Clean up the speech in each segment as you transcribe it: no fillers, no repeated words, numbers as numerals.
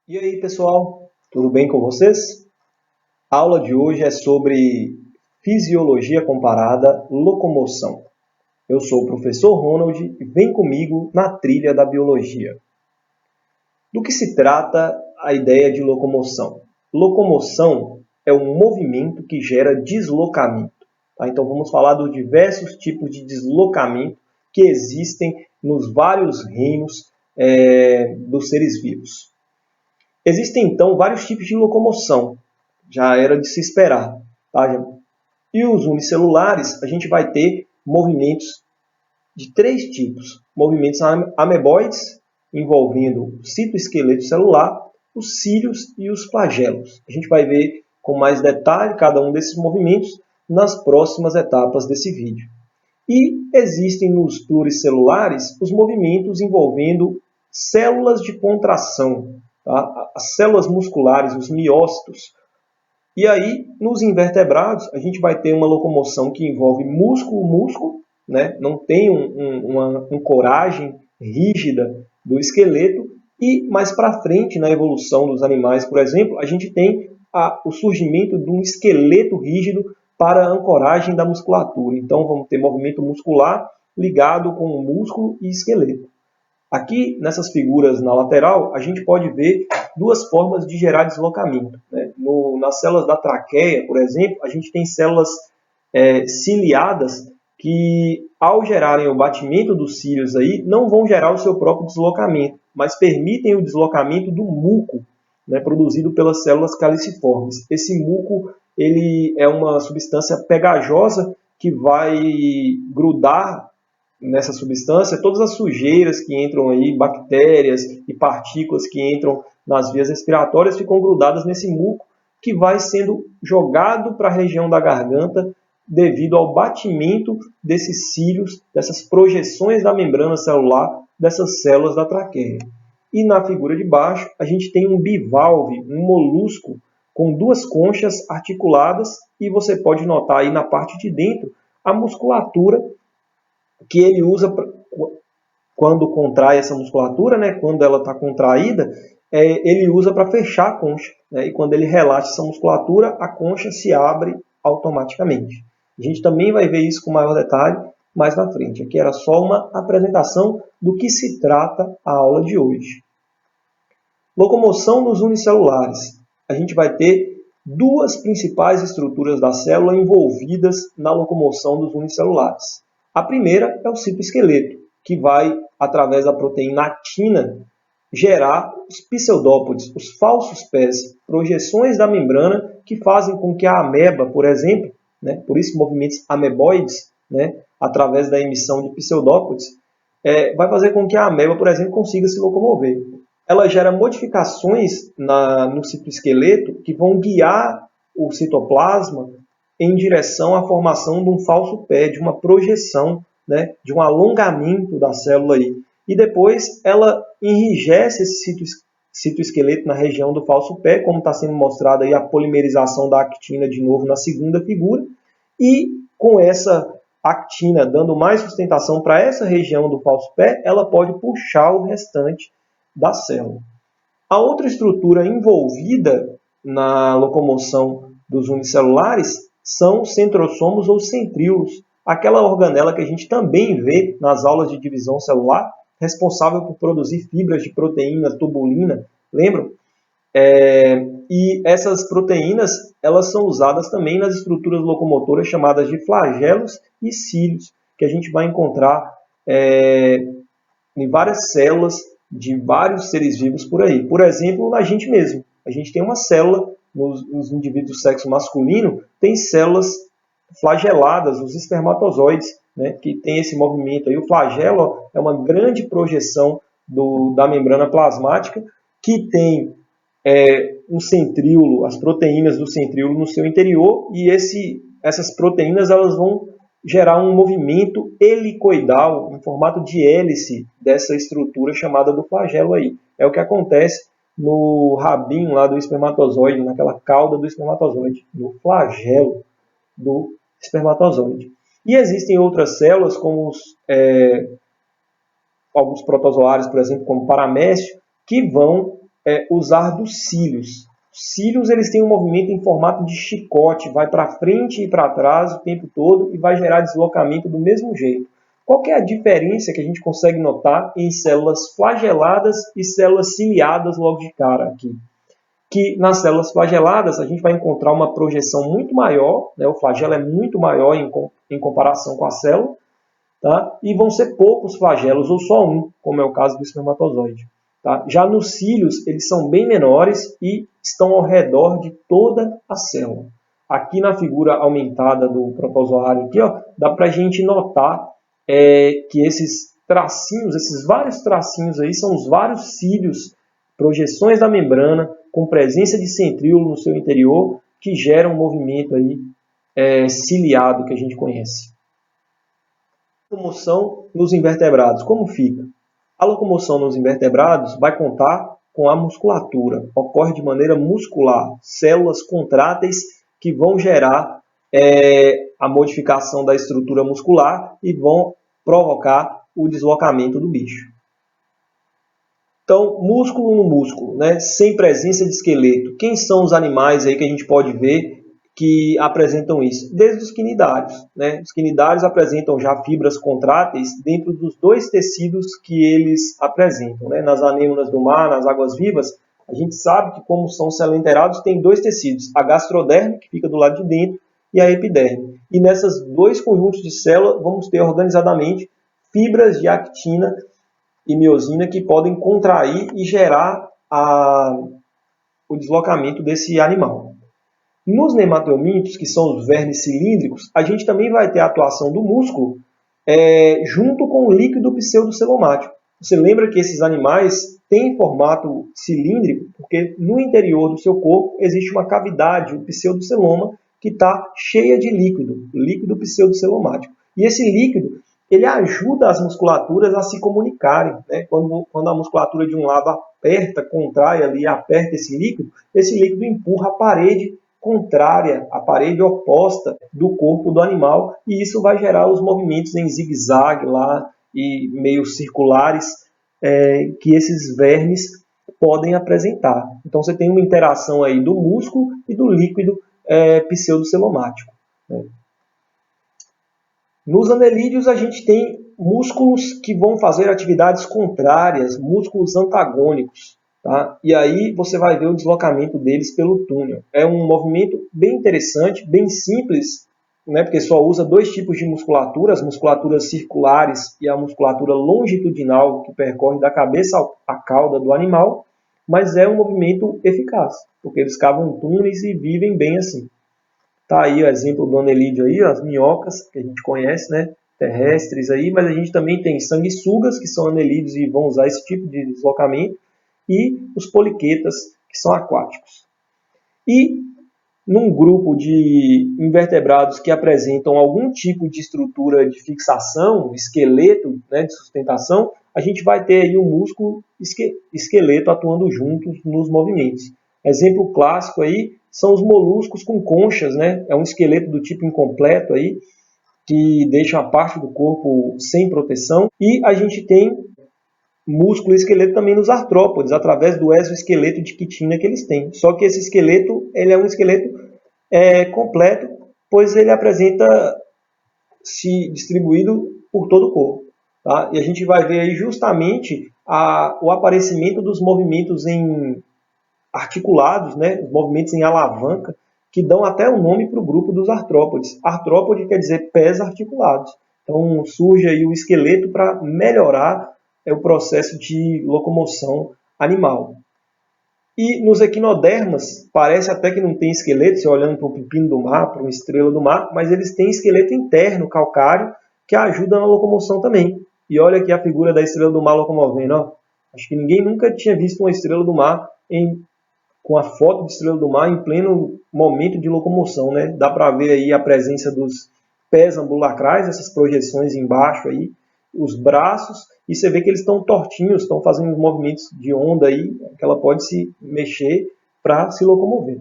E aí, pessoal, tudo bem com vocês? A aula de hoje é sobre fisiologia comparada, locomoção. Eu sou o professor Ronald e vem comigo na trilha da biologia. Do que se trata a ideia de locomoção? Locomoção é um movimento que gera deslocamento. Tá? Então, vamos falar dos diversos tipos de deslocamento que existem nos vários reinos dos seres vivos. Existem, então, vários tipos de locomoção. Já era de se esperar. Tá? E os unicelulares, a gente vai ter movimentos de três tipos. Movimentos ameboides, envolvendo o citoesqueleto celular, os cílios e os flagelos. A gente vai ver com mais detalhe cada um desses movimentos nas próximas etapas desse vídeo. E existem nos pluricelulares os movimentos envolvendo células de contração, tá? As células musculares, os miócitos. E aí, nos invertebrados, a gente vai ter uma locomoção que envolve músculo-músculo, né? Não tem uma ancoragem rígida do esqueleto. E mais para frente, na evolução dos animais, por exemplo, a gente tem o surgimento de um esqueleto rígido para a ancoragem da musculatura. Então, vamos ter movimento muscular ligado com músculo e esqueleto. Aqui, nessas figuras na lateral, a gente pode ver duas formas de gerar deslocamento. Né? Nas células da traqueia, por exemplo, a gente tem células ciliadas que, ao gerarem o batimento dos cílios, aí, não vão gerar o seu próprio deslocamento, mas permitem o deslocamento do muco, né, produzido pelas células caliciformes. Esse muco ele é uma substância pegajosa que vai grudar nessa substância todas as sujeiras que entram aí, bactérias e partículas que entram nas vias respiratórias ficam grudadas nesse muco que vai sendo jogado para a região da garganta devido ao batimento desses cílios, dessas projeções da membrana celular dessas células da traqueia. E na figura de baixo, a gente tem um bivalve, um molusco, com duas conchas articuladas e você pode notar aí na parte de dentro a musculatura que ele usa quando contrai essa musculatura, né, quando ela está contraída, ele usa para fechar a concha. Né, e quando ele relaxa essa musculatura, a concha se abre automaticamente. A gente também vai ver isso com maior detalhe mais na frente. Aqui era só uma apresentação do que se trata a aula de hoje. Locomoção nos unicelulares. A gente vai ter duas principais estruturas da célula envolvidas na locomoção dos unicelulares. A primeira é o citoesqueleto, que vai, através da proteína actina, gerar os pseudópodes, os falsos pés, projeções da membrana que fazem com que a ameba, por exemplo, né, por isso movimentos ameboides, né, através da emissão de pseudópodes, vai fazer com que a ameba, por exemplo, consiga se locomover. Ela gera modificações no citoesqueleto que vão guiar o citoplasma em direção à formação de um falso pé, de uma projeção, né, de um alongamento da célula aí. E depois ela enrijece esse citoesqueleto na região do falso pé, como está sendo mostrado aí a polimerização da actina de novo na segunda figura. E com essa actina dando mais sustentação para essa região do falso pé, ela pode puxar o restante da célula. A outra estrutura envolvida na locomoção dos unicelulares são os centrossomos ou centríolos, aquela organela que a gente também vê nas aulas de divisão celular, responsável por produzir fibras de proteína, tubulina, lembram? E essas proteínas elas são usadas também nas estruturas locomotoras chamadas de flagelos e cílios, que a gente vai encontrar em várias células de vários seres vivos por aí. Por exemplo, na gente mesmo. A gente tem uma célula, nos indivíduos do sexo masculino, tem células flageladas, os espermatozoides, né, que tem esse movimento aí. O flagelo é uma grande projeção da membrana plasmática que tem um centríolo, as proteínas do centríolo no seu interior, e essas proteínas elas vão gerar um movimento helicoidal, em formato de hélice dessa estrutura chamada do flagelo aí. É o que acontece no rabinho lá do espermatozoide, naquela cauda do espermatozoide, no flagelo do espermatozoide. E existem outras células, como alguns protozoários, por exemplo, como paramécio, que vão usar dos cílios. Os cílios eles têm um movimento em formato de chicote, vai para frente e para trás o tempo todo e vai gerar deslocamento do mesmo jeito. Qual que é a diferença que a gente consegue notar em células flageladas e células ciliadas logo de cara aqui? Que nas células flageladas a gente vai encontrar uma projeção muito maior, né? O flagelo é muito maior em comparação com a célula, tá? E vão ser poucos flagelos, ou só um, como é o caso do espermatozoide. Tá? Já nos cílios, eles são bem menores e estão ao redor de toda a célula. Aqui na figura aumentada do protozoário, aqui, ó, dá para a gente notar que esses tracinhos, esses vários tracinhos aí, são os vários cílios, projeções da membrana, com presença de centríolo no seu interior, que geram um movimento aí, ciliado que a gente conhece. Locomoção nos invertebrados, como fica? A locomoção nos invertebrados vai contar com a musculatura, ocorre de maneira muscular, células contráteis que vão gerar a modificação da estrutura muscular e vão provocar o deslocamento do bicho. Então, músculo no músculo, né? Sem presença de esqueleto. Quem são os animais aí que a gente pode ver que apresentam isso? Desde os quinidários, né? Os quinidários apresentam já fibras contráteis dentro dos dois tecidos que eles apresentam, né? Nas anêmonas do mar, nas águas-vivas, a gente sabe que, como são selenterados, tem dois tecidos, a gastroderme, que fica do lado de dentro, e a epiderme. E nessas dois conjuntos de células, vamos ter organizadamente fibras de actina e miosina que podem contrair e gerar o deslocamento desse animal. Nos nematelmintos, que são os vermes cilíndricos, a gente também vai ter a atuação do músculo junto com o líquido pseudocelomático. Você lembra que esses animais têm formato cilíndrico porque no interior do seu corpo existe uma cavidade, o pseudoceloma, que está cheia de líquido pseudocelomático. E esse líquido ele ajuda as musculaturas a se comunicarem, né? Quando a musculatura de um lado aperta, contrai ali, aperta esse líquido empurra a parede contrária, a parede oposta do corpo do animal, e isso vai gerar os movimentos em zigue-zague lá e meio circulares que esses vermes podem apresentar. Então você tem uma interação aí do músculo e do líquido pseudocelomático, né? Nos anelídeos, a gente tem músculos que vão fazer atividades contrárias, músculos antagônicos. Tá? E aí você vai ver o deslocamento deles pelo túnel. É um movimento bem interessante, bem simples, né? Porque só usa dois tipos de musculatura, as musculaturas circulares e a musculatura longitudinal, que percorre da cabeça à cauda do animal, mas é um movimento eficaz, porque eles cavam túneis e vivem bem assim. Tá aí o exemplo do anelídeo aí, as minhocas, que a gente conhece, né? Terrestres aí, mas a gente também tem sanguessugas, que são anelídeos e vão usar esse tipo de deslocamento, e os poliquetas, que são aquáticos. E num grupo de invertebrados que apresentam algum tipo de estrutura de fixação, esqueleto, né, de sustentação, a gente vai ter aí o músculo esqueleto atuando juntos nos movimentos. Exemplo clássico aí são os moluscos com conchas, né? É um esqueleto do tipo incompleto aí, que deixa a parte do corpo sem proteção. E a gente tem músculo e esqueleto também nos artrópodes, através do exoesqueleto de quitina que eles têm. Só que esse esqueleto ele é um esqueleto completo, pois ele apresenta-se distribuído por todo o corpo. Tá? E a gente vai ver aí justamente o aparecimento dos movimentos articulados, né? Os movimentos em alavanca, que dão até o nome para o grupo dos artrópodes. Artrópode quer dizer pés articulados. Então surge aí o esqueleto para melhorar o processo de locomoção animal. E nos equinodermas, parece até que não tem esqueleto, você olhando para um pepino do mar, para uma estrela do mar, mas eles têm esqueleto interno, calcário, que ajuda na locomoção também. E olha aqui a figura da estrela do mar locomovendo. Ó. Acho que ninguém nunca tinha visto uma estrela do mar com a foto de estrela do mar em pleno momento de locomoção, né? Dá para ver aí a presença dos pés ambulacrais, essas projeções embaixo aí, os braços, e você vê que eles estão tortinhos, estão fazendo movimentos de onda aí, que ela pode se mexer para se locomover.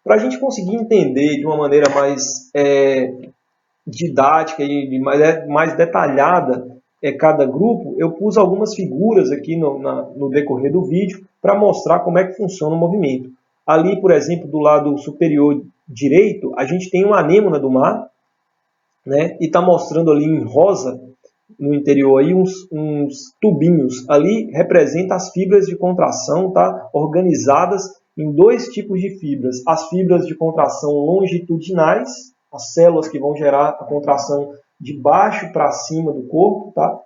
Para a gente conseguir entender de uma maneira mais didática e mais detalhada cada grupo, eu pus algumas figuras aqui no decorrer do vídeo para mostrar como é que funciona o movimento. Ali, por exemplo, do lado superior direito, a gente tem uma anêmona do mar, né? E está mostrando ali em rosa, no interior, aí, uns tubinhos. Ali representa as fibras de contração, tá? Organizadas em dois tipos de fibras. As fibras de contração longitudinais, as células que vão gerar a contração de baixo para cima do corpo, tá?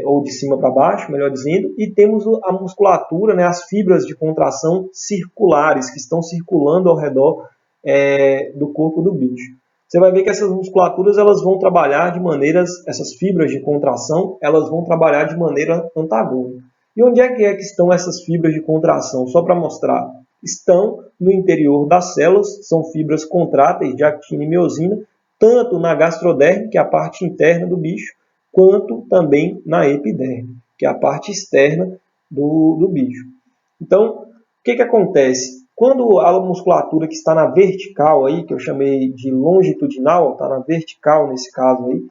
Ou de cima para baixo, melhor dizendo, e temos a musculatura, né, as fibras de contração circulares, que estão circulando ao redor do corpo do bicho. Você vai ver que essas musculaturas elas vão trabalhar de maneiras, essas fibras de contração, elas vão trabalhar de maneira antagônica. E onde é que estão essas fibras de contração? Só para mostrar. Estão no interior das células, são fibras contráteis de actina e miosina, tanto na gastroderme, que é a parte interna do bicho, quanto também na epiderme, que é a parte externa do bicho. Então, o que acontece? Quando a musculatura que está na vertical, aí, que eu chamei de longitudinal, está na vertical nesse caso aí,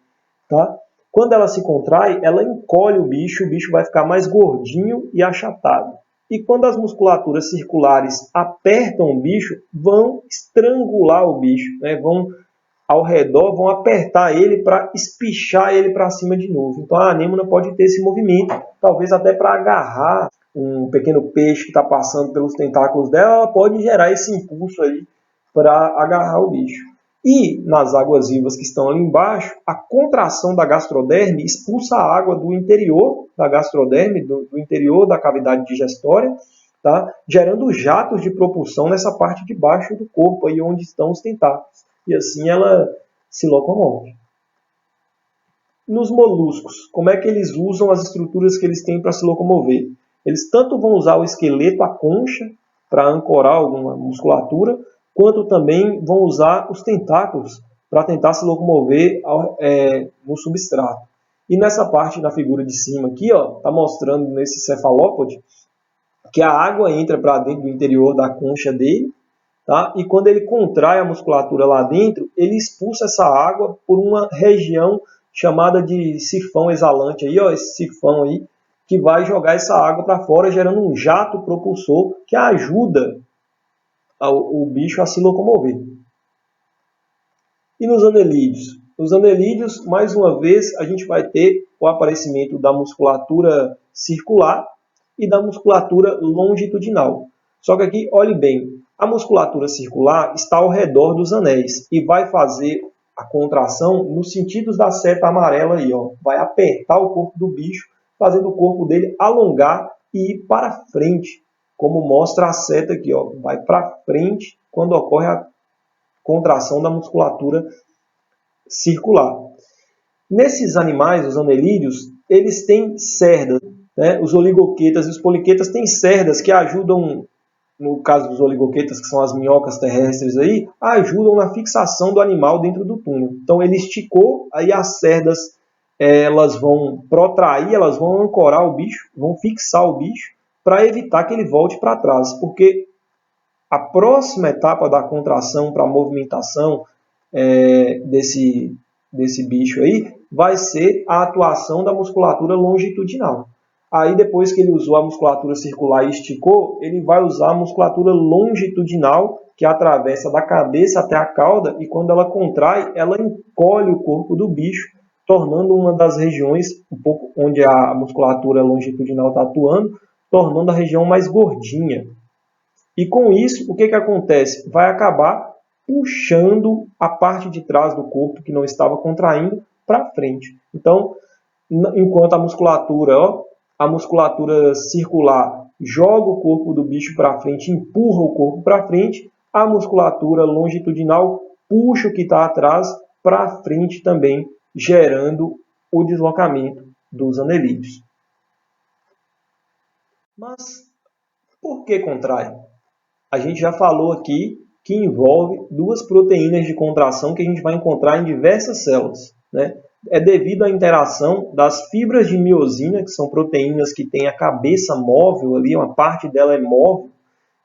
tá? Quando ela se contrai, ela encolhe o bicho vai ficar mais gordinho e achatado. E quando as musculaturas circulares apertam o bicho, vão estrangular o bicho, né? Vão ao redor, vão apertar ele para espichar ele para cima de novo. Então a anêmona pode ter esse movimento, talvez até para agarrar um pequeno peixe que está passando pelos tentáculos dela, ela pode gerar esse impulso aí para agarrar o bicho. E nas águas vivas que estão ali embaixo, a contração da gastroderme expulsa a água do interior da gastroderme, do interior da cavidade digestória, tá? Gerando jatos de propulsão nessa parte de baixo do corpo, aí onde estão os tentáculos. E assim ela se locomove. Nos moluscos, como é que eles usam as estruturas que eles têm para se locomover? Eles tanto vão usar o esqueleto, a concha, para ancorar alguma musculatura, quanto também vão usar os tentáculos para tentar se locomover no substrato. E nessa parte, na figura de cima aqui, está mostrando nesse cefalópode que a água entra para dentro do interior da concha dele, tá? E quando ele contrai a musculatura lá dentro, ele expulsa essa água por uma região chamada de sifão exalante, aí, esse sifão aí, que vai jogar essa água para fora, gerando um jato propulsor que ajuda o bicho a se locomover. E nos anelídeos? Nos anelídeos, mais uma vez, a gente vai ter o aparecimento da musculatura circular e da musculatura longitudinal. Só que aqui, olhe bem, a musculatura circular está ao redor dos anéis e vai fazer a contração nos sentidos da seta amarela aí, vai apertar o corpo do bicho, fazendo o corpo dele alongar e ir para frente, como mostra a seta aqui, vai para frente quando ocorre a contração da musculatura circular. Nesses animais, os anelídeos, eles têm cerdas, né? Os oligoquetas e os poliquetas têm cerdas que ajudam, no caso dos oligoquetas, que são as minhocas terrestres aí, ajudam na fixação do animal dentro do túnel. Então ele esticou, aí as cerdas elas vão protrair, elas vão ancorar o bicho, vão fixar o bicho para evitar que ele volte para trás, porque a próxima etapa da contração para a movimentação desse bicho aí vai ser a atuação da musculatura longitudinal. Aí depois que ele usou a musculatura circular e esticou, ele vai usar a musculatura longitudinal, que atravessa da cabeça até a cauda, e quando ela contrai, ela encolhe o corpo do bicho, tornando uma das regiões, um pouco onde a musculatura longitudinal está atuando, tornando a região mais gordinha. E com isso, o que acontece? Vai acabar puxando a parte de trás do corpo que não estava contraindo para frente. Então, enquanto a musculatura circular joga o corpo do bicho para frente, empurra o corpo para frente, a musculatura longitudinal puxa o que está atrás para frente também, gerando o deslocamento dos anelídeos. Mas por que contrai? A gente já falou aqui que envolve duas proteínas de contração que a gente vai encontrar em diversas células, né? É devido à interação das fibras de miosina, que são proteínas que têm a cabeça móvel ali, uma parte dela é móvel,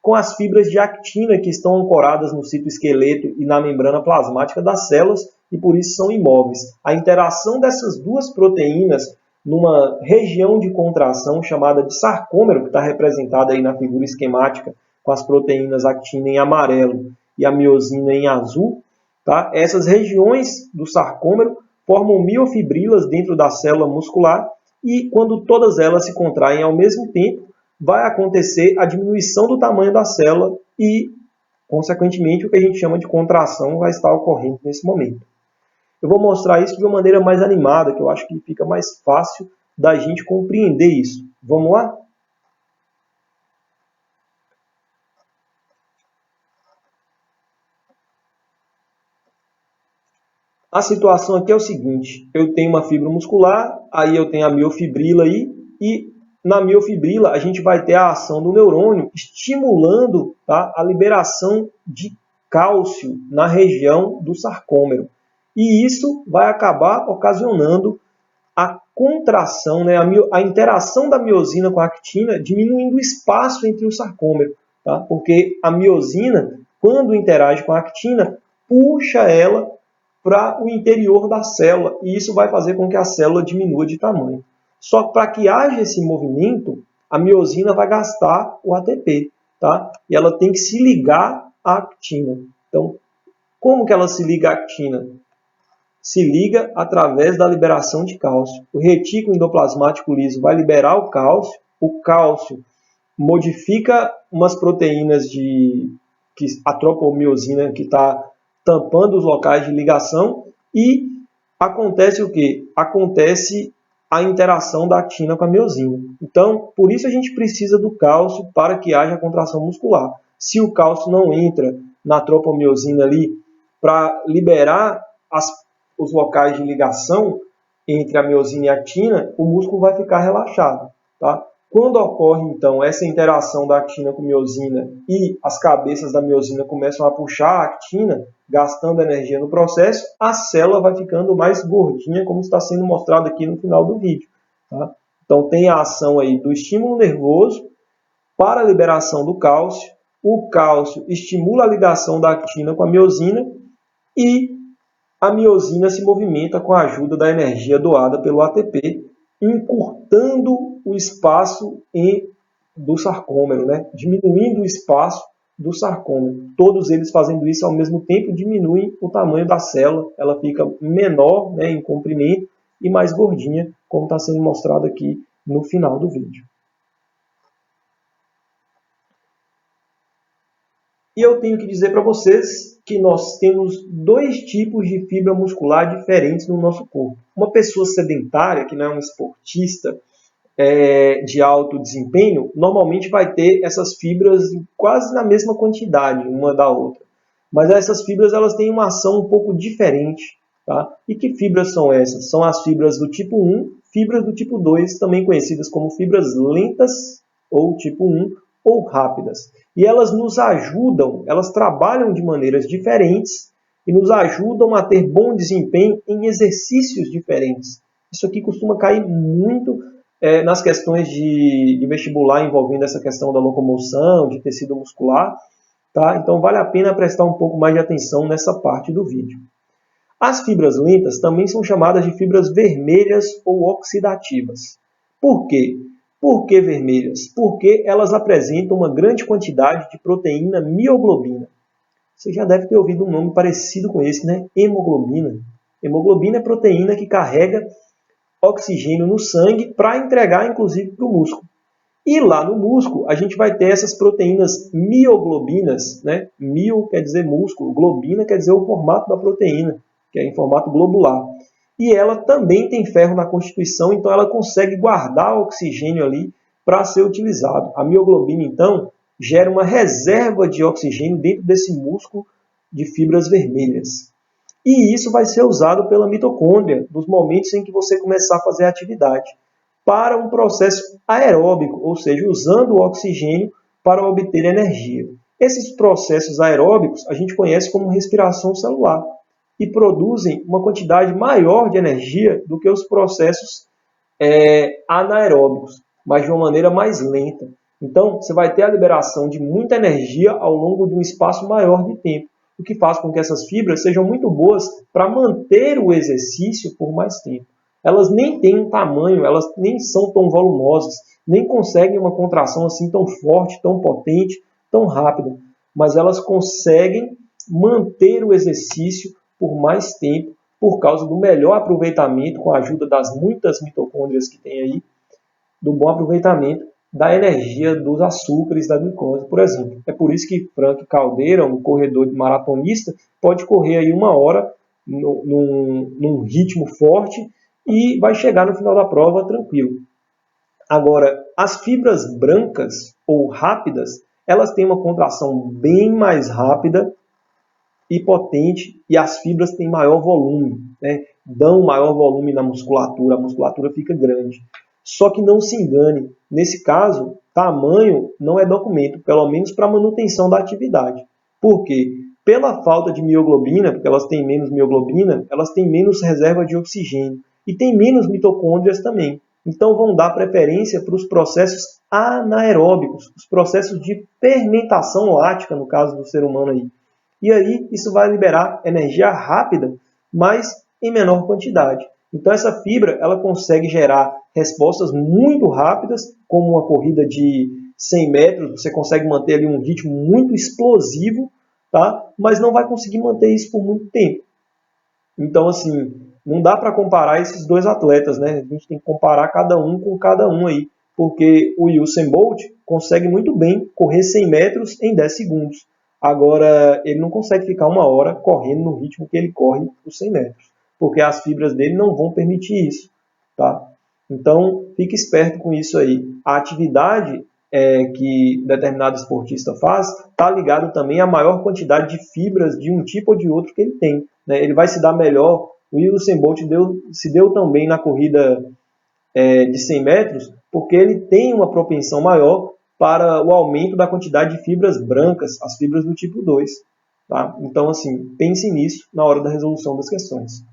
com as fibras de actina que estão ancoradas no citoesqueleto e na membrana plasmática das células, e por isso são imóveis. A interação dessas duas proteínas numa região de contração chamada de sarcômero, que está representada aí na figura esquemática com as proteínas actina em amarelo e a miosina em azul, tá? Essas regiões do sarcômero formam miofibrilas dentro da célula muscular e quando todas elas se contraem ao mesmo tempo, vai acontecer a diminuição do tamanho da célula e, consequentemente, o que a gente chama de contração vai estar ocorrendo nesse momento. Eu vou mostrar isso de uma maneira mais animada, que eu acho que fica mais fácil da gente compreender isso. Vamos lá? A situação aqui é o seguinte, eu tenho uma fibra muscular, aí eu tenho a miofibrila aí, e na miofibrila a gente vai ter a ação do neurônio estimulando, tá, a liberação de cálcio na região do sarcômero. E isso vai acabar ocasionando a contração, né, a interação da miosina com a actina, diminuindo o espaço entre o sarcômero, tá? Porque a miosina, quando interage com a actina, puxa ela para o interior da célula, e isso vai fazer com que a célula diminua de tamanho. Só que para que haja esse movimento, a miosina vai gastar o ATP, tá? E ela tem que se ligar à actina. Então, como que ela se liga à actina? Se liga através da liberação de cálcio. O retículo endoplasmático liso vai liberar o cálcio modifica umas proteínas a tropomiosina que está tampando os locais de ligação e acontece o quê? Acontece a interação da actina com a miosina. Então, por isso a gente precisa do cálcio para que haja contração muscular. Se o cálcio não entra na tropomiosina ali para liberar os locais de ligação entre a miosina e a actina, o músculo vai ficar relaxado, tá? Quando ocorre, então, essa interação da actina com a miosina e as cabeças da miosina começam a puxar a actina, gastando energia no processo, a célula vai ficando mais gordinha, como está sendo mostrado aqui no final do vídeo. Tá? Então, tem a ação aí do estímulo nervoso para a liberação do cálcio. O cálcio estimula a ligação da actina com a miosina e a miosina se movimenta com a ajuda da energia doada pelo ATP, encurtando o espaço do sarcômero, né? Diminuindo o espaço do sarcômero. Todos eles fazendo isso ao mesmo tempo diminuem o tamanho da célula, ela fica menor, né, em comprimento e mais gordinha, como está sendo mostrado aqui no final do vídeo. E eu tenho que dizer para vocês que nós temos dois tipos de fibra muscular diferentes no nosso corpo. Uma pessoa sedentária, que não é um esportista de alto desempenho, normalmente vai ter essas fibras quase na mesma quantidade, uma da outra. Mas essas fibras elas têm uma ação um pouco diferente. Tá? E que fibras são essas? São as fibras do tipo 1, fibras do tipo 2, também conhecidas como fibras lentas ou tipo 1, ou rápidas. E elas nos ajudam, elas trabalham de maneiras diferentes e nos ajudam a ter bom desempenho em exercícios diferentes. Isso aqui costuma cair muito nas questões de vestibular envolvendo essa questão da locomoção, de tecido muscular. Tá? Então vale a pena prestar um pouco mais de atenção nessa parte do vídeo. As fibras lentas também são chamadas de fibras vermelhas ou oxidativas. Por quê? Por que vermelhas? Porque elas apresentam uma grande quantidade de proteína mioglobina. Você já deve ter ouvido um nome parecido com esse, né? Hemoglobina. Hemoglobina é proteína que carrega oxigênio no sangue para entregar, inclusive, para o músculo. E lá no músculo, a gente vai ter essas proteínas mioglobinas, né? Mio quer dizer músculo, globina quer dizer o formato da proteína, que é em formato globular. E ela também tem ferro na constituição, então ela consegue guardar o oxigênio ali para ser utilizado. A mioglobina, então, gera uma reserva de oxigênio dentro desse músculo de fibras vermelhas. E isso vai ser usado pela mitocôndria nos momentos em que você começar a fazer a atividade, para um processo aeróbico, ou seja, usando o oxigênio para obter energia. Esses processos aeróbicos a gente conhece como respiração celular e produzem uma quantidade maior de energia do que os processos anaeróbicos, mas de uma maneira mais lenta. Então, você vai ter a liberação de muita energia ao longo de um espaço maior de tempo, o que faz com que essas fibras sejam muito boas para manter o exercício por mais tempo. Elas nem têm um tamanho, elas nem são tão volumosas, nem conseguem uma contração assim tão forte, tão potente, tão rápida, mas elas conseguem manter o exercício por mais tempo por causa do melhor aproveitamento, com a ajuda das muitas mitocôndrias que tem aí, do bom aproveitamento da energia dos açúcares da glicose, por exemplo. É por isso que Frank Caldeira, um corredor de maratonista, pode correr aí 1 hora num ritmo forte e vai chegar no final da prova tranquilo. Agora, as fibras brancas ou rápidas, elas têm uma contração bem mais rápida e potente, e as fibras têm maior volume, né? Dão maior volume na musculatura, a musculatura fica grande. Só que não se engane, nesse caso, tamanho não é documento, pelo menos para manutenção da atividade. Por quê? Pela falta de mioglobina, porque elas têm menos mioglobina, elas têm menos reserva de oxigênio e têm menos mitocôndrias também. Então vão dar preferência para os processos anaeróbicos, os processos de fermentação lática, no caso do ser humano aí. E aí isso vai liberar energia rápida, mas em menor quantidade. Então essa fibra ela consegue gerar respostas muito rápidas, como uma corrida de 100 metros, você consegue manter ali um ritmo muito explosivo, tá? Mas não vai conseguir manter isso por muito tempo. Então, assim, não dá para comparar esses dois atletas, né? A gente tem que comparar cada um com cada um aí, porque o Usain Bolt consegue muito bem correr 100 metros em 10 segundos. Agora, ele não consegue ficar 1 hora correndo no ritmo que ele corre os 100 metros, porque as fibras dele não vão permitir isso, tá? Então, fique esperto com isso aí. A atividade que determinado esportista faz está ligado também à maior quantidade de fibras de um tipo ou de outro que ele tem, né? Ele vai se dar melhor. O Usain Bolt se deu tão bem na corrida de 100 metros porque ele tem uma propensão maior para o aumento da quantidade de fibras brancas, as fibras do tipo 2. Tá? Então, assim, pense nisso na hora da resolução das questões.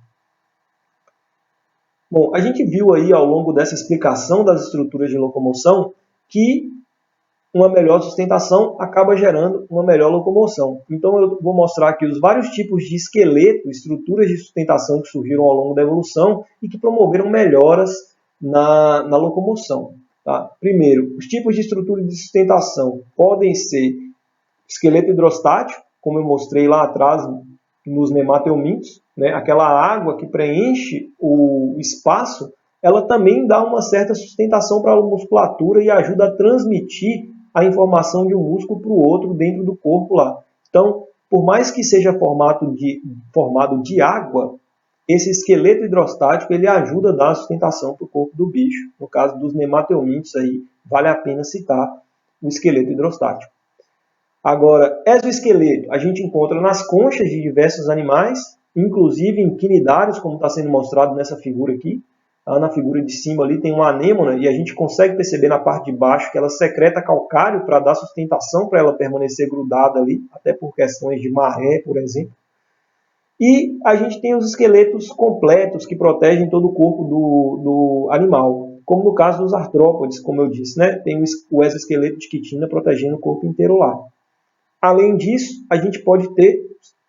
Bom, a gente viu aí ao longo dessa explicação das estruturas de locomoção que uma melhor sustentação acaba gerando uma melhor locomoção. Então eu vou mostrar aqui os vários tipos de esqueleto, estruturas de sustentação que surgiram ao longo da evolução e que promoveram melhoras na locomoção. Tá? Primeiro, os tipos de estrutura de sustentação podem ser esqueleto hidrostático, como eu mostrei lá atrás nos nemateumintos, né? Aquela água que preenche o espaço, ela também dá uma certa sustentação para a musculatura e ajuda a transmitir a informação de um músculo para o outro dentro do corpo lá. Então, por mais que seja formado de água, esse esqueleto hidrostático ele ajuda a dar sustentação para o corpo do bicho. No caso dos nemateumintos, aí, vale a pena citar o esqueleto hidrostático. Agora, exoesqueleto a gente encontra nas conchas de diversos animais, inclusive em quinidários, como está sendo mostrado nessa figura aqui. Na figura de cima ali tem uma anêmona e a gente consegue perceber na parte de baixo que ela secreta calcário para dar sustentação para ela permanecer grudada ali, até por questões de maré, por exemplo. E a gente tem os esqueletos completos que protegem todo o corpo do animal, como no caso dos artrópodes, como eu disse, né? Tem o exoesqueleto de quitina protegendo o corpo inteiro lá. Além disso, a gente pode ter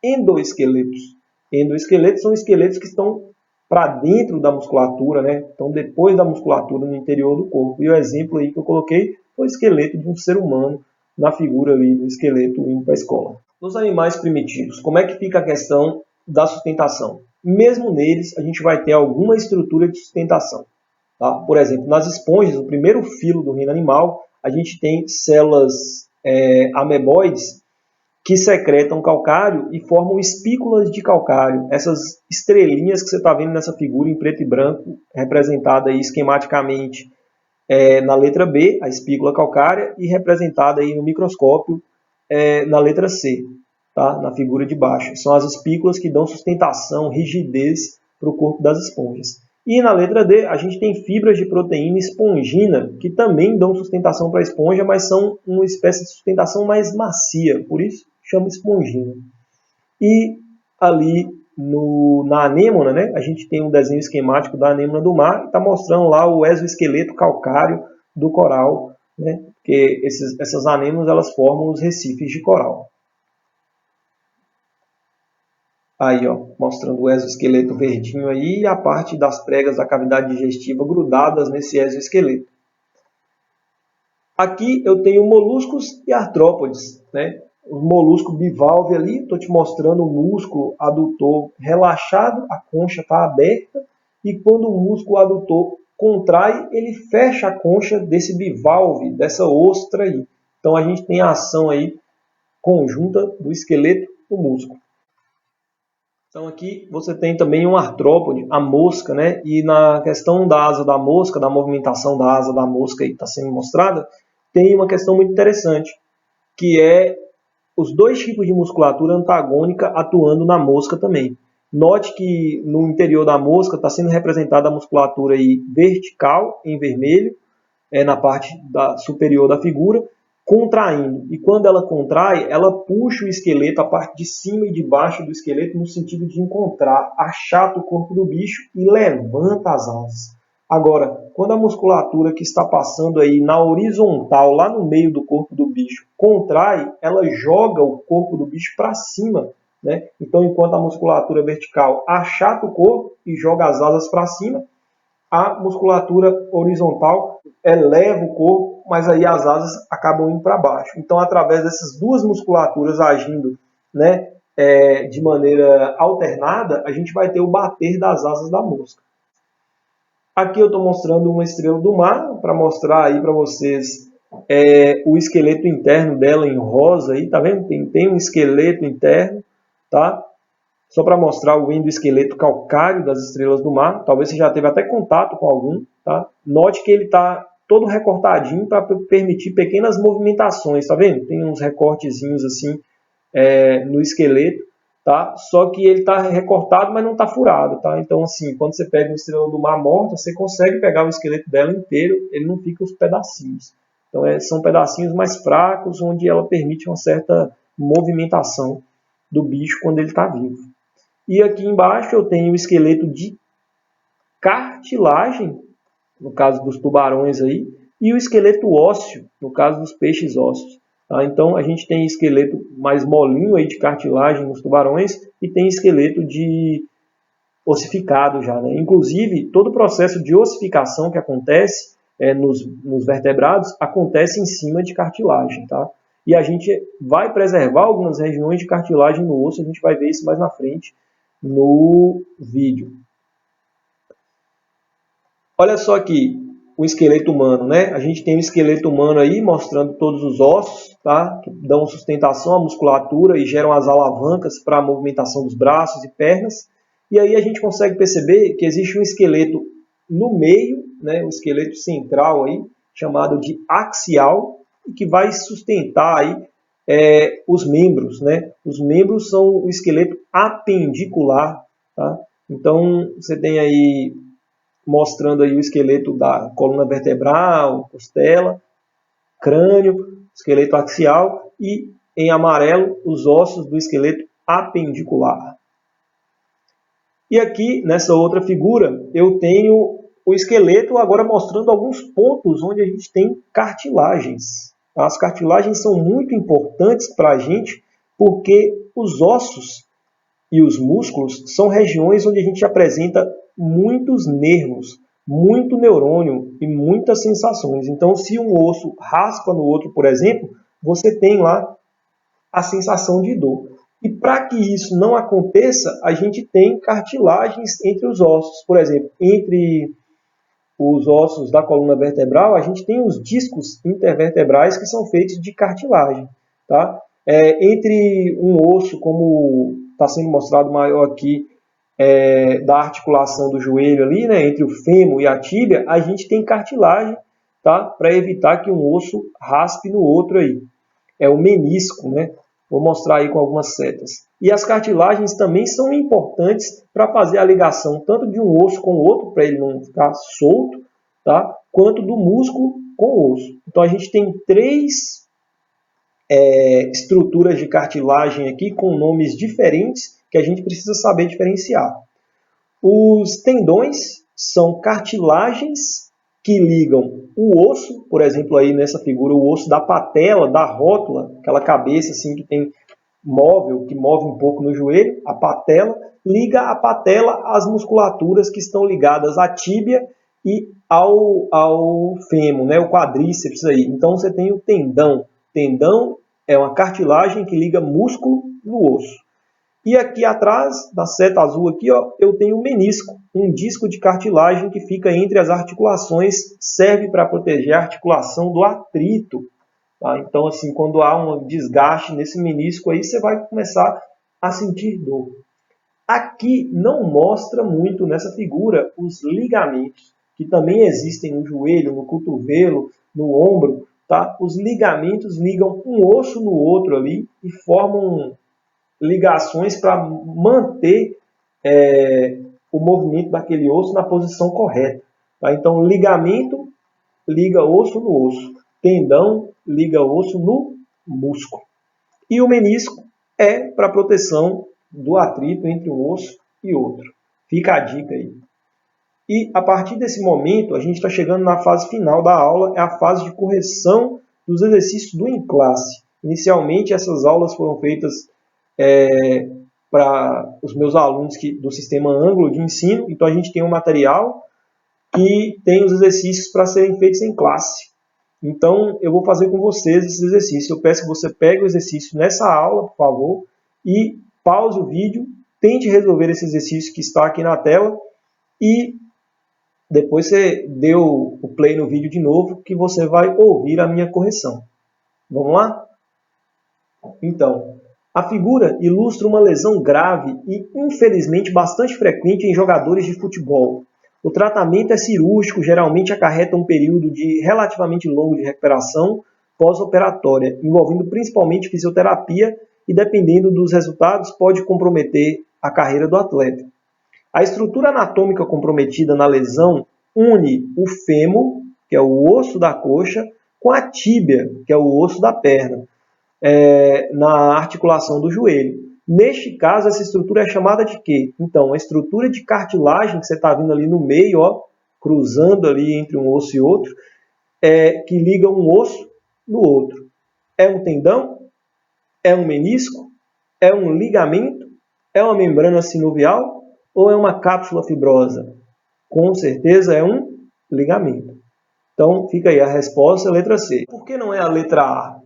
endoesqueletos. Endoesqueletos são esqueletos que estão para dentro da musculatura, né? Então, depois da musculatura no interior do corpo. E o exemplo aí que eu coloquei foi o esqueleto de um ser humano, na figura ali do esqueleto indo para a escola. Nos animais primitivos, como é que fica a questão da sustentação? Mesmo neles, a gente vai ter alguma estrutura de sustentação. Tá? Por exemplo, nas esponjas, o primeiro filo do reino animal, a gente tem células ameboides que secretam calcário e formam espículas de calcário. Essas estrelinhas que você está vendo nessa figura em preto e branco, representada aí esquematicamente na letra B, a espícula calcária, e representada aí no microscópio na letra C, tá? Na figura de baixo. São as espículas que dão sustentação, rigidez para o corpo das esponjas. E na letra D, a gente tem fibras de proteína espongina, que também dão sustentação para a esponja, mas são uma espécie de sustentação mais macia, por isso chama espongina. E ali na anêmona, né, a gente tem um desenho esquemático da anêmona do mar, e está mostrando lá o exoesqueleto calcário do coral, né, porque essas anêmonas elas formam os recifes de coral. Aí, ó, mostrando o exoesqueleto verdinho aí e a parte das pregas da cavidade digestiva grudadas nesse exoesqueleto. Aqui eu tenho moluscos e artrópodes, né? O molusco bivalve ali, estou te mostrando o músculo adutor relaxado, a concha está aberta, e quando o músculo adutor contrai, ele fecha a concha desse bivalve, dessa ostra aí. Então a gente tem a ação aí conjunta do esqueleto do músculo. Então aqui você tem também um artrópode, a mosca, né? E na questão da asa da mosca, da movimentação da asa da mosca que está sendo mostrada, tem uma questão muito interessante, que é os dois tipos de musculatura antagônica atuando na mosca também. Note que no interior da mosca está sendo representada a musculatura aí vertical, em vermelho, na parte superior da figura, contraindo. E quando ela contrai, ela puxa o esqueleto, a parte de cima e de baixo do esqueleto, no sentido de encontrar, achata o corpo do bicho e levanta as asas. Agora, quando a musculatura que está passando aí na horizontal, lá no meio do corpo do bicho, contrai, ela joga o corpo do bicho para cima, né? Então, enquanto a musculatura vertical achata o corpo e joga as asas para cima, a musculatura horizontal eleva o corpo, mas aí as asas acabam indo para baixo. Então, através dessas duas musculaturas agindo, né, de maneira alternada, a gente vai ter o bater das asas da mosca. Aqui eu estou mostrando uma estrela do mar, para mostrar aí para vocês o esqueleto interno dela em rosa. Aí, tá vendo? Tem um esqueleto interno, tá? Só para mostrar o endoesqueleto calcário das estrelas do mar. Talvez você já teve até contato com algum. Tá? Note que ele está todo recortadinho para permitir pequenas movimentações. Tá vendo? Tem uns recortezinhos assim no esqueleto. Tá? Só que ele está recortado, mas não está furado. Tá? Então, assim, quando você pega uma estrela do mar morta, você consegue pegar o esqueleto dela inteiro, ele não fica os pedacinhos. Então, são pedacinhos mais fracos, onde ela permite uma certa movimentação do bicho quando ele está vivo. E aqui embaixo eu tenho o esqueleto de cartilagem, no caso dos tubarões aí, e o esqueleto ósseo, no caso dos peixes ósseos. Tá? Então a gente tem esqueleto mais molinho aí de cartilagem nos tubarões e tem esqueleto de ossificado já. Né? Inclusive, todo o processo de ossificação que acontece nos vertebrados acontece em cima de cartilagem. Tá? E a gente vai preservar algumas regiões de cartilagem no osso, a gente vai ver isso mais na frente no vídeo. Olha só aqui o esqueleto humano, né? A gente tem um esqueleto humano aí mostrando todos os ossos, tá? Que dão sustentação à musculatura e geram as alavancas para a movimentação dos braços e pernas. E aí a gente consegue perceber que existe um esqueleto no meio, né? Um esqueleto central aí, chamado de axial, e que vai sustentar aí os membros, né? Os membros são o esqueleto apendicular, tá? Então você tem aí mostrando aí o esqueleto da coluna vertebral, costela, crânio, esqueleto axial e em amarelo os ossos do esqueleto apendicular. E aqui nessa outra figura eu tenho o esqueleto agora mostrando alguns pontos onde a gente tem cartilagens. As cartilagens são muito importantes para a gente porque os ossos e os músculos são regiões onde a gente apresenta muitos nervos, muito neurônio e muitas sensações. Então, se um osso raspa no outro, por exemplo, você tem lá a sensação de dor. E para que isso não aconteça, a gente tem cartilagens entre os ossos. Por exemplo, entre os ossos da coluna vertebral, a gente tem os discos intervertebrais que são feitos de cartilagem. Tá? Entre um osso, como está sendo mostrado maior aqui, da articulação do joelho ali, né, entre o fêmur e a tíbia, a gente tem cartilagem, tá, para evitar que um osso raspe no outro aí. É o menisco, né? Vou mostrar aí com algumas setas. E as cartilagens também são importantes para fazer a ligação tanto de um osso com o outro, para ele não ficar solto, tá, quanto do músculo com o osso. Então a gente tem três estruturas de cartilagem aqui com nomes diferentes que a gente precisa saber diferenciar. Os tendões são cartilagens que ligam o osso, por exemplo, aí nessa figura, o osso da patela, da rótula, aquela cabeça assim que tem móvel que move um pouco no joelho, a patela, liga a patela às musculaturas que estão ligadas à tíbia e ao fêmur, né, o quadríceps aí. Então você tem o tendão. Tendão é uma cartilagem que liga músculo no osso. E aqui atrás, na seta azul aqui, ó, eu tenho o menisco, um disco de cartilagem que fica entre as articulações, serve para proteger a articulação do atrito. Tá? Então, assim, quando há um desgaste nesse menisco aí, você vai começar a sentir dor. Aqui não mostra muito nessa figura os ligamentos, que também existem no joelho, no cotovelo, no ombro. Tá? Os ligamentos ligam um osso no outro ali e formam ligações para manter o movimento daquele osso na posição correta. Tá? Então, ligamento liga osso no osso. Tendão liga osso no músculo. E o menisco é para proteção do atrito entre um osso e outro. Fica a dica aí. E a partir desse momento, a gente está chegando na fase final da aula, é a fase de correção dos exercícios do em classe. Inicialmente, essas aulas foram feitas para os meus alunos do sistema Ângulo de ensino. Então, a gente tem um material que tem os exercícios para serem feitos em classe. Então, eu vou fazer com vocês esses exercícios. Eu peço que você pegue o exercício nessa aula, por favor, e pause o vídeo, tente resolver esse exercício que está aqui na tela e depois você dê o play no vídeo de novo, que você vai ouvir a minha correção. Vamos lá? Então, a figura ilustra uma lesão grave e, infelizmente, bastante frequente em jogadores de futebol. O tratamento é cirúrgico, geralmente acarreta um período relativamente longo de recuperação pós-operatória, envolvendo principalmente fisioterapia e, dependendo dos resultados, pode comprometer a carreira do atleta. A estrutura anatômica comprometida na lesão une o fêmur, que é o osso da coxa, com a tíbia, que é o osso da perna, na articulação do joelho. Neste caso, essa estrutura é chamada de quê? Então, a estrutura de cartilagem que você está vendo ali no meio, ó, cruzando ali entre um osso e outro, que liga um osso no outro. É um tendão? É um menisco? É um ligamento? É uma membrana sinovial? Ou é uma cápsula fibrosa? Com certeza é um ligamento. Então, fica aí a resposta, a letra C. Por que não é a letra A?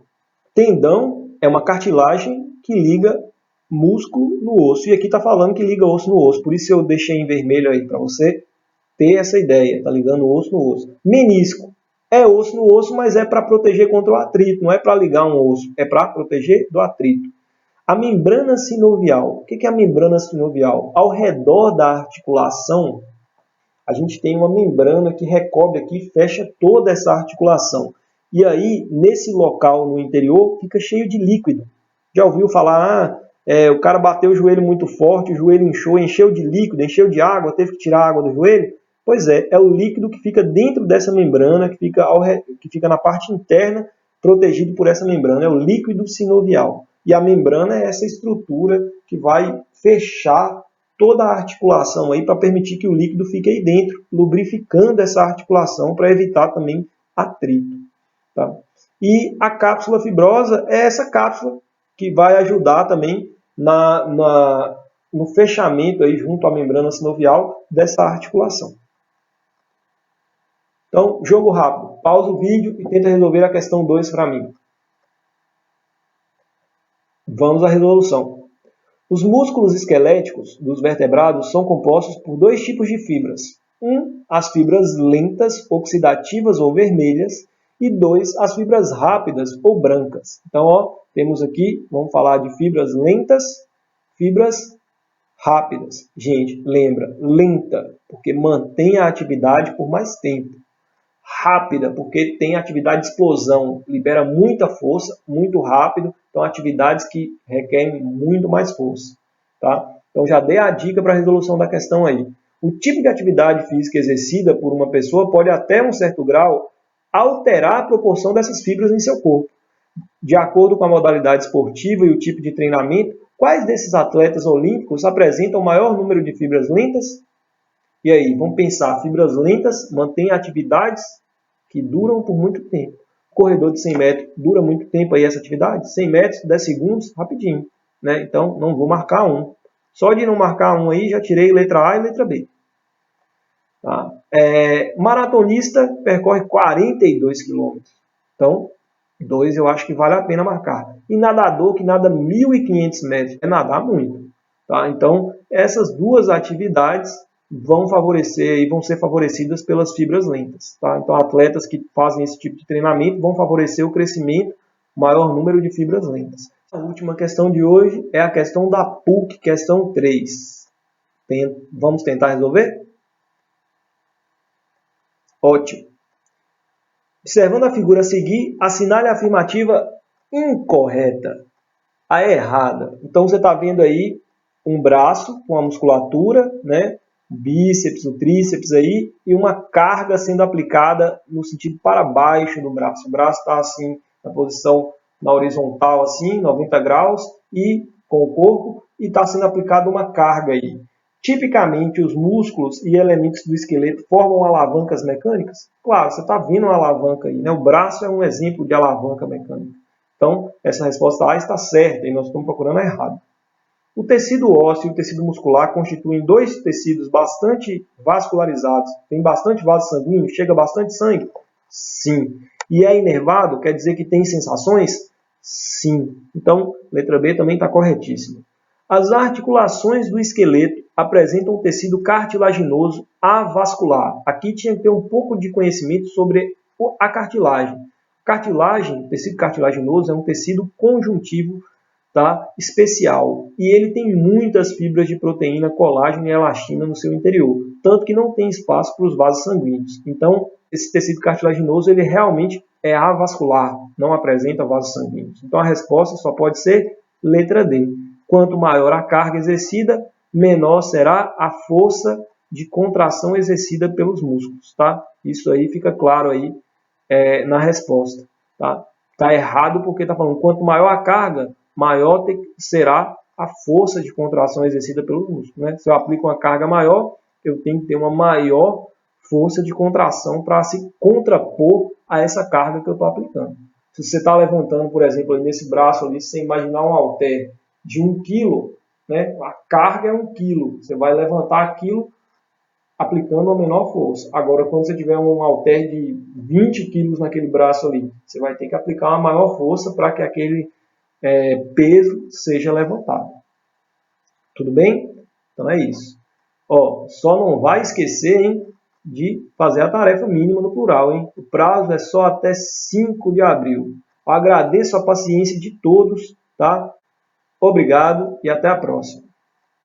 Tendão é uma cartilagem que liga músculo no osso. E aqui está falando que liga osso no osso. Por isso eu deixei em vermelho aí para você ter essa ideia. Está ligando osso no osso. Menisco é osso no osso, mas é para proteger contra o atrito. Não é para ligar um osso. É para proteger do atrito. A membrana sinovial. O que é a membrana sinovial? Ao redor da articulação, a gente tem uma membrana que recobre aqui e fecha toda essa articulação. E aí, nesse local no interior, fica cheio de líquido. Já ouviu falar, o cara bateu o joelho muito forte, o joelho inchou, encheu de líquido, encheu de água, teve que tirar a água do joelho? Pois é o líquido que fica dentro dessa membrana, que fica na parte interna, protegido por essa membrana. É o líquido sinovial. E a membrana é essa estrutura que vai fechar toda a articulação aí para permitir que o líquido fique aí dentro, lubrificando essa articulação para evitar também atrito. Tá? E a cápsula fibrosa é essa cápsula que vai ajudar também no fechamento aí junto à membrana sinovial dessa articulação. Então, jogo rápido. Pausa o vídeo e tenta resolver a questão 2 para mim. Vamos à resolução. Os músculos esqueléticos dos vertebrados são compostos por dois tipos de fibras. As fibras lentas, oxidativas ou vermelhas, e 2, as fibras rápidas ou brancas. Então, ó, temos aqui, vamos falar de fibras lentas, fibras rápidas. Gente, lembra, lenta, porque mantém a atividade por mais tempo. Rápida, porque tem atividade de explosão, libera muita força, muito rápido, então atividades que requerem muito mais força. Tá? Então já dei a dica para a resolução da questão aí. O tipo de atividade física exercida por uma pessoa pode até um certo grau alterar a proporção dessas fibras em seu corpo. De acordo com a modalidade esportiva e o tipo de treinamento, quais desses atletas olímpicos apresentam o maior número de fibras lentas? E aí, vamos pensar, fibras lentas mantêm atividades que duram por muito tempo. Corredor de 100 metros dura muito tempo aí essa atividade? 100 metros, 10 segundos, rapidinho. né? Então, não vou marcar 1. Só de não marcar 1 aí, já tirei letra A e letra B. Tá? Maratonista percorre 42 km. Então, 2 eu acho que vale a pena marcar. E nadador que nada 1.500 metros, é nadar muito. Tá? Então, essas duas atividades vão favorecer e vão ser favorecidas pelas fibras lentas. Tá? Então, atletas que fazem esse tipo de treinamento vão favorecer o crescimento, maior número de fibras lentas. A última questão de hoje é a questão da PUC, questão 3. Vamos tentar resolver? Ótimo. Observando a figura a seguir, assinale a afirmativa incorreta. A errada. Então, você está vendo aí um braço com a musculatura, né? O bíceps, o tríceps aí, e uma carga sendo aplicada no sentido para baixo do braço. O braço está assim, na posição na horizontal, assim, 90 graus, e com o corpo, e está sendo aplicada uma carga aí. Tipicamente, os músculos e elementos do esqueleto formam alavancas mecânicas? Claro, você está vendo uma alavanca aí, né? O braço é um exemplo de alavanca mecânica. Então, essa resposta A está certa e nós estamos procurando a errada. O tecido ósseo e o tecido muscular constituem dois tecidos bastante vascularizados. Tem bastante vaso sanguíneo? Chega bastante sangue? Sim. E é inervado? Quer dizer que tem sensações? Sim. Então, letra B também está corretíssima. As articulações do esqueleto apresentam um tecido cartilaginoso avascular. Aqui tinha que ter um pouco de conhecimento sobre a cartilagem. Cartilagem, tecido cartilaginoso, é um tecido conjuntivo, tá, especial. E ele tem muitas fibras de proteína, colágeno e elastina no seu interior. Tanto que não tem espaço para os vasos sanguíneos. Então, esse tecido cartilaginoso ele realmente é avascular, não apresenta vasos sanguíneos. Então, a resposta só pode ser letra D. Quanto maior a carga exercida, menor será a força de contração exercida pelos músculos. Tá? Isso aí fica claro aí na resposta. Tá errado porque está falando quanto maior a carga, maior será a força de contração exercida pelos músculos. Né? Se eu aplico uma carga maior, eu tenho que ter uma maior força de contração para se contrapor a essa carga que eu estou aplicando. Se você está levantando, por exemplo, nesse braço ali, se você imaginar um halter de 1 kg, né? A carga é 1 kg. Você vai levantar aquilo aplicando uma menor força. Agora, quando você tiver um halter de 20 kg naquele braço ali, você vai ter que aplicar uma maior força para que aquele peso seja levantado. Tudo bem? Então é isso. Só não vai esquecer, hein, de fazer a tarefa mínima no plural. Hein? O prazo é só até 5 de abril. Eu agradeço a paciência de todos. Tá? Obrigado e até a próxima.